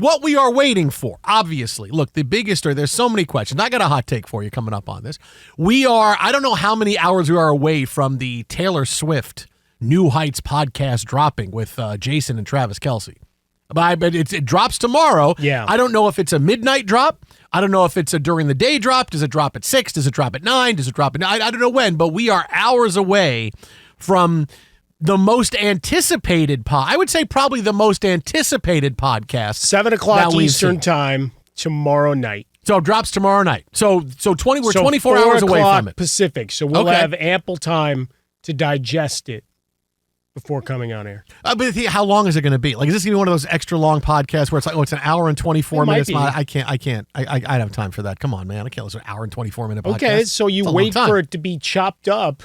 what we are waiting for, obviously, look, the biggest, or there's so many questions. I got a hot take for you coming up on this. I don't know how many hours we are away from the Taylor Swift New Heights podcast dropping with Jason and Travis Kelce. But it drops tomorrow. Yeah. I don't know if it's a midnight drop. I don't know if it's a during the day drop. Does it drop at 6? Does it drop at 9? Does it drop at 9? I don't know when, but we are hours away from the most anticipated I would say probably the most anticipated podcast. 7 o'clock Eastern time tomorrow night. So it drops tomorrow night. We're 24 hours away from it. Pacific. So we'll have ample time to digest it before coming on air. But how long is it going to be? Like, is this going to be one of those extra long podcasts where it's like, it's an hour and 24 minutes? I can't. I don't have time for that. Come on, man. I can't listen to an hour and 24 minute podcast. Okay, so you wait for it to be chopped up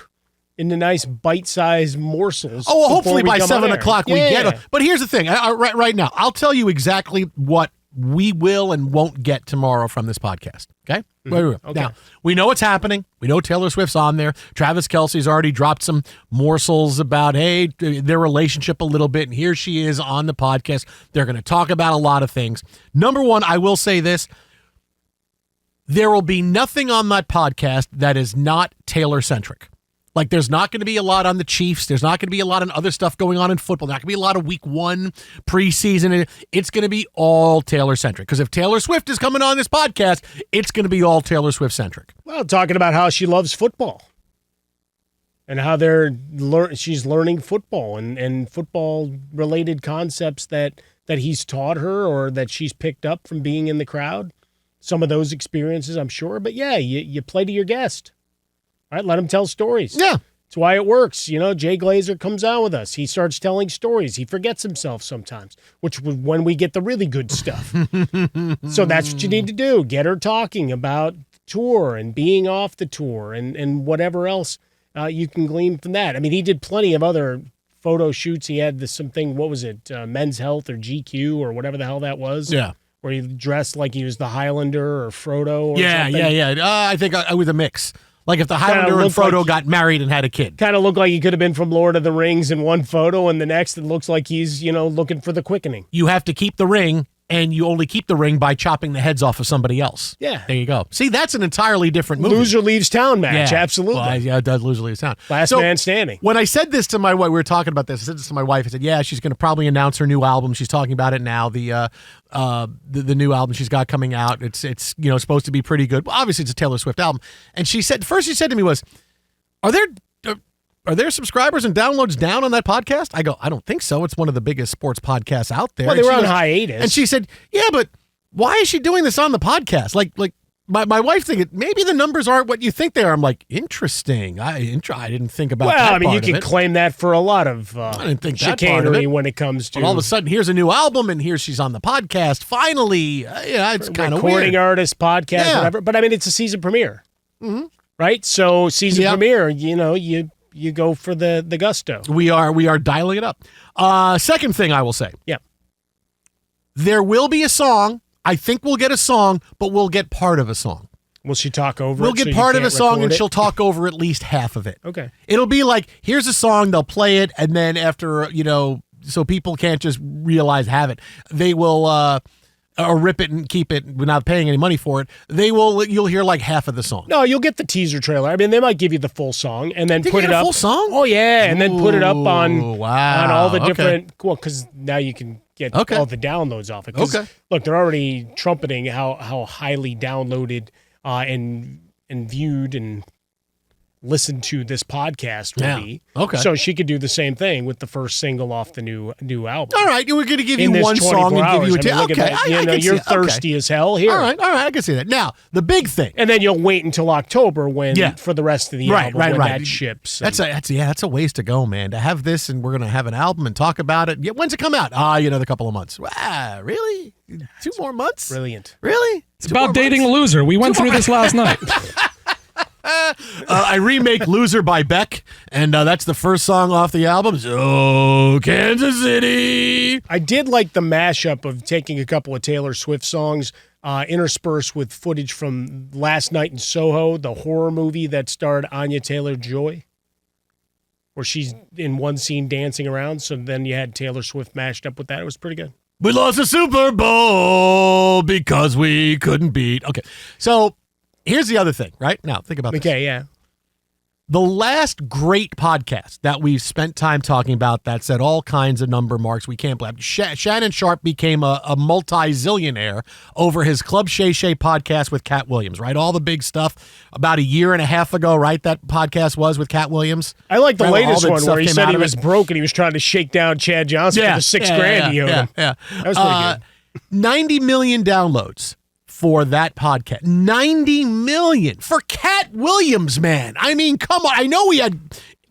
into nice bite-sized morsels. Oh, well, hopefully by 7 o'clock we get it. But here's the thing. Right now, I'll tell you exactly what we will and won't get tomorrow from this podcast. Okay? Okay. Now, we know what's happening. We know Taylor Swift's on there. Travis Kelce's already dropped some morsels about, hey, their relationship a little bit, and here she is on the podcast. They're going to talk about a lot of things. Number one, I will say this. There will be nothing on that podcast that is not Taylor-centric. Like, there's not going to be a lot on the Chiefs. There's not going to be a lot on other stuff going on in football. There's not going to be a lot of week 1 preseason. It's going to be all Taylor-centric. Because if Taylor Swift is coming on this podcast, it's going to be all Taylor Swift-centric. Well, talking about how she loves football and how she's learning football and football-related concepts that he's taught her or that she's picked up from being in the crowd. Some of those experiences, I'm sure. But, yeah, you play to your guest. All right, let him tell stories. Yeah. That's why it works. You know, Jay Glazer comes on with us. He starts telling stories. He forgets himself sometimes, which when we get the really good stuff. So that's what you need to do. Get her talking about the tour and being off the tour and whatever else you can glean from that. I mean, he did plenty of other photo shoots. He had something, what was it, Men's Health or GQ or whatever the hell that was. Yeah. Where he dressed like he was the Highlander or Frodo or something. Yeah. I think with a mix. Like if the Highlander and Frodo got married and had a kid. Kind of looked like he could have been from Lord of the Rings in one photo, and the next it looks like he's, looking for the quickening. You have to keep the ring, and you only keep the ring by chopping the heads off of somebody else. Yeah. There you go. See, that's an entirely different movie. Loser leaves town match, absolutely. Well, yeah, it does loser leaves town. Last man standing. When I said this to my wife, we were talking about this, I said this to my wife, I said, yeah, she's going to probably announce her new album. She's talking about it now, the new album she's got coming out. It's supposed to be pretty good. Well, obviously, it's a Taylor Swift album. And she said to me was, Are there subscribers and downloads down on that podcast? I go, I don't think so. It's one of the biggest sports podcasts out there. Well, they were on hiatus. And she said, yeah, but why is she doing this on the podcast? Like my wife thinking maybe the numbers aren't what you think they are. I'm like, interesting. I didn't think about that. Well, I mean, you can claim that for a lot of I didn't think chicanery when it comes to. But all of a sudden, here's a new album, and here she's on the podcast. Finally, it's kind of weird. Recording artist, podcast, whatever. But I mean, it's a season premiere, right? So season premiere, you go for the gusto. We are dialing it up. Second thing I will say. Yeah. There will be a song. I think we'll get a song, but we'll get part of a song. Will she talk over We'll it? get part of a song, and she'll talk over at least half of it. Okay. It'll be like, here's a song, they'll play it, and then after, so people can't just have it. They will or rip it and keep it without paying any money for it. You'll hear like half of the song. No, you'll get the teaser trailer. I mean, they might give you the full song and then put it up. Full song? Oh yeah, and then put it up on all the different. Well, because now you can get all the downloads off it. Okay. Look, they're already trumpeting how highly downloaded and viewed and listened to this podcast will be. Okay. So she could do the same thing with the first single off the new album. All right, we're going to give you one song and give you a okay. You're thirsty as hell here. All right, I can see that. Now, the big thing. And then you'll wait until October for the rest of the album when that ships. That's a ways to go, man. To have this and we're going to have an album and talk about it. When's it come out? Another couple of months. Wow, really? 2 more months? Brilliant. Really? It's about dating a loser. We went through this last night. I remake Loser by Beck, and that's the first song off the album. So, Kansas City. I did like the mashup of taking a couple of Taylor Swift songs, interspersed with footage from Last Night in Soho, the horror movie that starred Anya Taylor-Joy, where she's in one scene dancing around. So then you had Taylor Swift mashed up with that. It was pretty good. We lost the Super Bowl because we couldn't beat. Okay, so here's the other thing, right? Now, think about this. Okay, yeah. The last great podcast that we've spent time talking about that said all kinds of number marks we can't believe. Shannon Sharpe became a multi-zillionaire over his Club Shay podcast with Katt Williams, right? All the big stuff about a year and a half ago, right? That podcast was with Katt Williams. I like the latest one where he said he was broke and he was trying to shake down Chad Johnson for the $6,000 he owed him. Yeah. That was pretty good. 90 million downloads for that podcast. 90 million for Katt Williams, man. I mean, come on. I know we had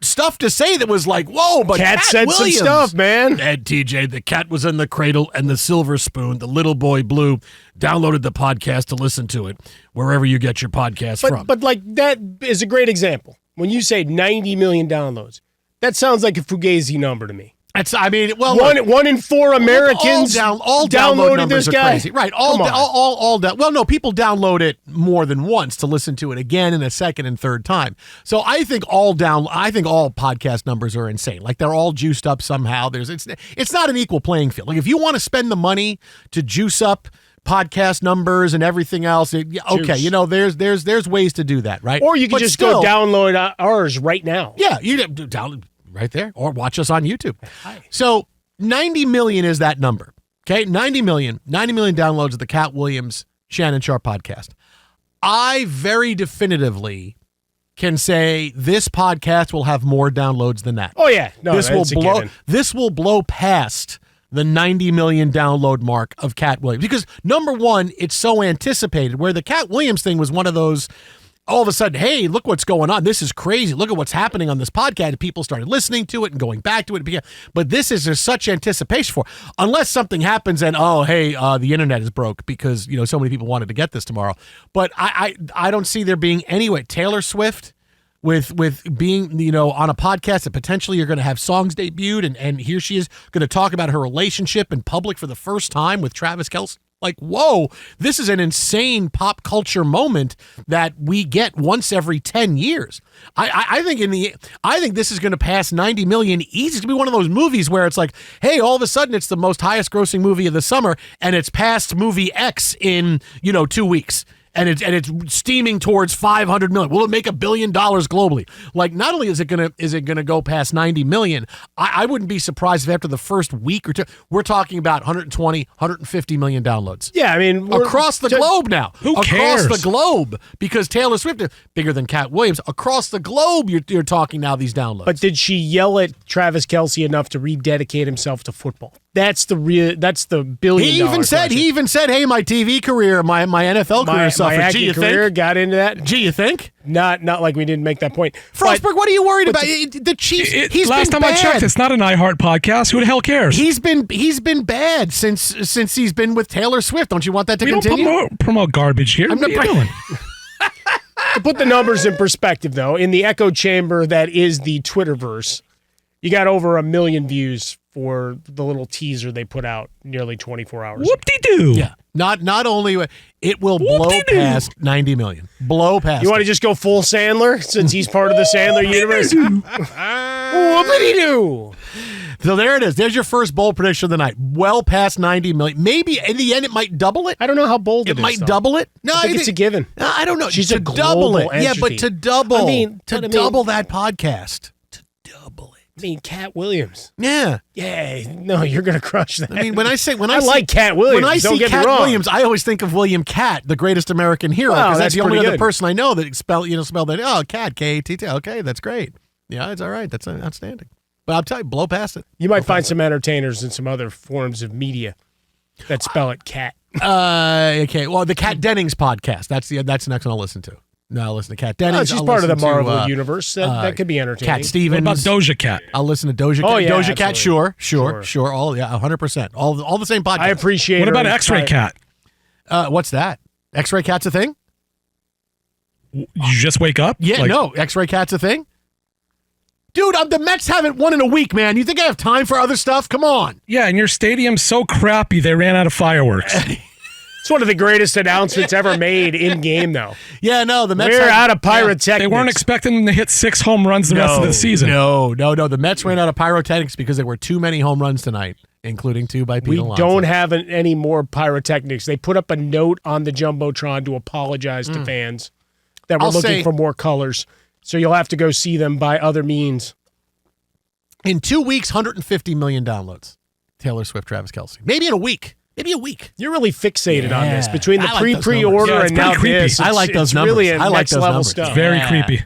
stuff to say that was like, whoa, but Katt said Williams, some stuff, man. And TJ, the cat was in the cradle and the silver spoon, the little boy blue, downloaded the podcast to listen to it wherever you get your podcast from. But like that is a great example. When you say 90 million downloads, that sounds like a Fugazi number to me. One in 4 Americans all downloaded this guy. Crazy. Right. People download it more than once to listen to it again and a second and third time. So I think all podcast numbers are insane. Like they're all juiced up somehow. It's not an equal playing field. Like if you want to spend the money to juice up podcast numbers and everything else, there's ways to do that, right? Or you can go download ours right now. Yeah, you download right there, or watch us on YouTube. So 90 million is that number. Okay, 90 million downloads of the Katt Williams Shannon Sharpe podcast. I very definitively can say this podcast will have more downloads than that. Oh yeah, no, this will blow past the 90 million download mark of Katt Williams because number one, it's so anticipated. Where the Katt Williams thing was one of those. All of a sudden, hey, look what's going on. This is crazy. Look at what's happening on this podcast. And people started listening to it and going back to it. But there's such anticipation for, unless something happens and, the internet is broke because, so many people wanted to get this tomorrow. But I don't see there being any way. Taylor Swift with being, on a podcast that potentially you're going to have songs debuted and here she is going to talk about her relationship in public for the first time with Travis Kelce. Like, whoa, this is an insane pop culture moment that we get once every 10 years. I think this is going to pass 90 million easy. It's going to be one of those movies where it's like, hey, all of a sudden it's the most highest grossing movie of the summer and it's past movie X in, 2 weeks. And it's steaming towards 500 million. Will it make $1 billion globally? Like, not only is it gonna go past 90 million, I wouldn't be surprised if after the first week or two, we're talking about 120, 150 million downloads. Yeah, I mean, across the globe now. Who cares? Across the globe, because Taylor Swift is bigger than Katt Williams. Across the globe, you're talking now these downloads. But did she yell at Travis Kelce enough to rededicate himself to football? That's the $1 billion. He even said, "Hey, my TV career, my NFL career suffered." My acting career got into that. Gee, you think? Not like we didn't make that point. Frostberg, what are you worried about? The Chiefs. He's last been time bad. I checked, it's not an iHeart podcast. Who the hell cares? He's been bad since he's been with Taylor Swift. Don't you want that to continue? Don't promote garbage here. What are you doing? To put the numbers in perspective, though, in the echo chamber that is the Twitterverse, you got over 1 million views for the little teaser they put out nearly 24 hours Whoop-de-doo. Yeah. Not only it will blow past 90 million. Blow past. You want to just go full Sandler since he's part of the Sandler universe? Whoop-de-doo. So there it is. There's your first bold prediction of the night. Well past 90 million. Maybe in the end it might double it. I don't know how bold it might double it. No, I think it's a given. I don't know. She's to a double it. entity. Yeah, but to double. Double that podcast. To double it. I mean, Katt Williams. Yeah. Yeah. No, you're gonna crush that. I mean, I like Katt Williams. When I see Katt Williams, I always think of William Katt, the greatest American hero, because that's the only other person I know that spelled that. Oh, Katt, K-A-T-T. Okay, that's great. Yeah, it's all right. That's outstanding. But I'll tell you, blow past it. You might find some entertainers in some other forms of media that spell it Cat. Okay. Well, the Kat Dennings podcast. That's the next one I'll listen to. No, I'll listen to Kat Dennings. She's part of the Marvel universe. That could be entertaining. Cat Stevens. What about Doja Cat? I'll listen to Doja Cat. Oh, yeah, Doja Cat, sure. All 100%. All the same podcast. I appreciate. What about X-Ray Cat? What's that? X-Ray Cat's a thing? You just wake up? Yeah, no. X-Ray Cat's a thing? Dude, the Mets haven't won in a week, man. You think I have time for other stuff? Come on. Yeah, and your stadium's so crappy they ran out of fireworks. It's one of the greatest announcements ever made in game, though. Yeah, no, the Mets. We're out of pyrotechnics. They weren't expecting them to hit 6 home runs the rest of the season. No. The Mets ran out of pyrotechnics because there were too many home runs tonight including 2 by Pete We Alonso. don't have any more pyrotechnics. They put up a note on the Jumbotron to apologize to fans that we're looking for more colors. So you'll have to go see them by other means. In 2 weeks, 150 million downloads. Taylor Swift, Travis Kelce. Maybe in a week. Maybe a week. You're really fixated on this. Yeah. Between the I like those pre-order numbers. Yeah, and now creepy. this, I like those it's numbers. really I like next those level numbers. stuff. Very creepy.